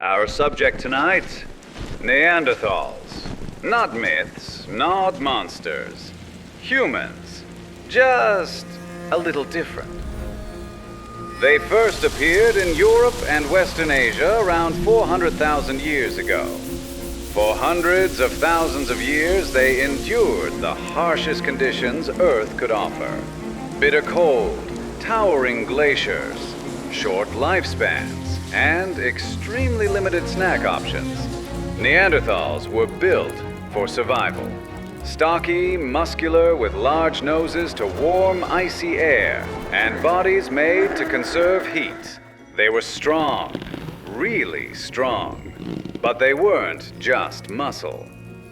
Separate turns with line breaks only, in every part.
Our subject tonight, Neanderthals. Not myths, not monsters. Humans, just a little different. They first appeared in Europe and Western Asia around 400,000 years ago. For hundreds of thousands of years, they endured the harshest conditions Earth could offer. Bitter cold, towering glaciers, short lifespans, and extremely limited snack options. Neanderthals were built for survival. Stocky, muscular, with large noses to warm, icy air, and bodies made to conserve heat. They were strong, really strong. But they weren't just muscle.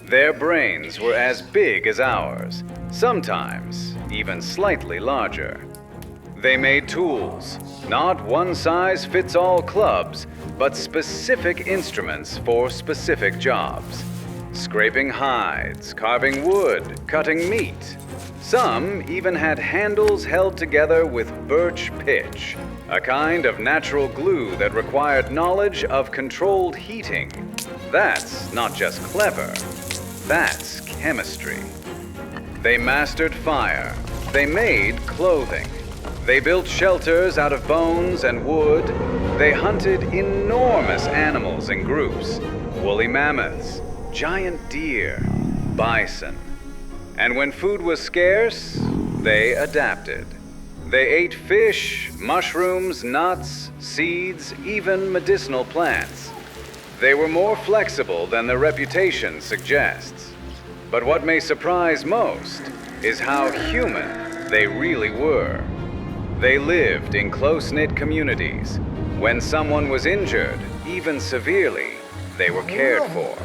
Their brains were as big as ours, sometimes even slightly larger. They made tools, not one-size-fits-all clubs, but specific instruments for specific jobs. Scraping hides, carving wood, cutting meat. Some even had handles held together with birch pitch, a kind of natural glue that required knowledge of controlled heating. That's not just clever, that's chemistry. They mastered fire. They made clothing. They built shelters out of bones and wood. They hunted enormous animals in groups, woolly mammoths, giant deer, bison. And when food was scarce, they adapted. They ate fish, mushrooms, nuts, seeds, even medicinal plants. They were more flexible than their reputation suggests. But what may surprise most is how human they really were. They lived in close-knit communities. When someone was injured, even severely, they were cared for.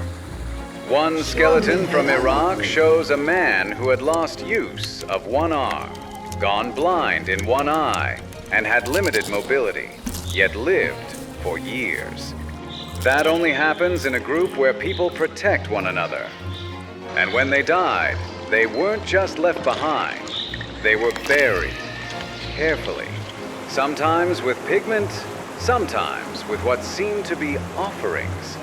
One skeleton from Iraq shows a man who had lost use of one arm, gone blind in one eye, and had limited mobility, yet lived for years. That only happens in a group where people protect one another. And when they died, they weren't just left behind, they were buried. Carefully, sometimes with pigment, sometimes with what seemed to be offerings.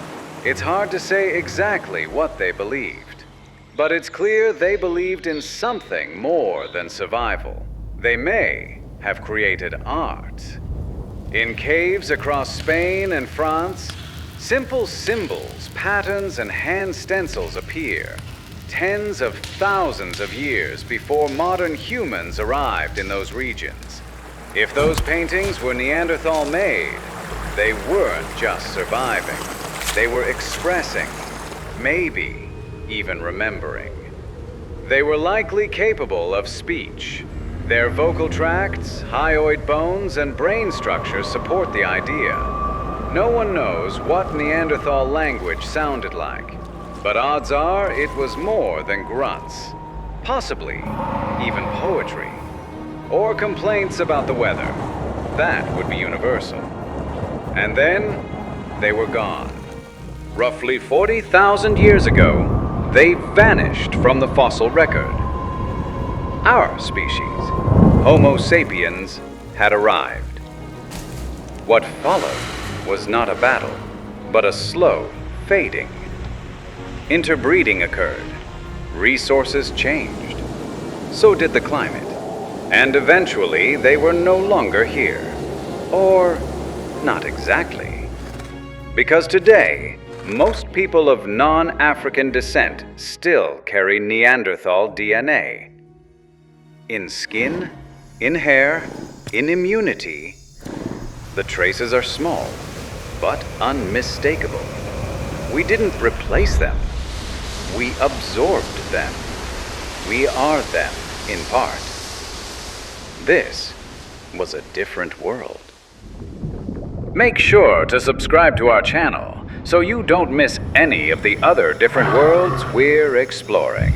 It's hard to say exactly what they believed, but it's clear they believed in something more than survival. They may have created art. In caves across Spain and France, simple symbols, patterns, and hand stencils appear, tens of thousands of years before modern humans arrived in those regions. If those paintings were Neanderthal made, they weren't just surviving. They were expressing, maybe even remembering. They were likely capable of speech. Their vocal tracts, hyoid bones, and brain structure support the idea. No one knows what Neanderthal language sounded like, but odds are it was more than grunts, possibly even poetry, or complaints about the weather. That would be universal. And then they were gone. Roughly 40,000 years ago, they vanished from the fossil record. Our species, Homo sapiens, had arrived. What followed was not a battle, but a slow fading. Interbreeding occurred. Resources changed. So did the climate. And eventually, they were no longer here. Or, not exactly. Because today, most people of non-African descent still carry Neanderthal DNA. In skin, in hair, in immunity, the traces are small, but unmistakable. We didn't replace them. We absorbed them. We are them, in part. This was a different world. Make sure to subscribe to our channel so you don't miss any of the other different worlds we're exploring.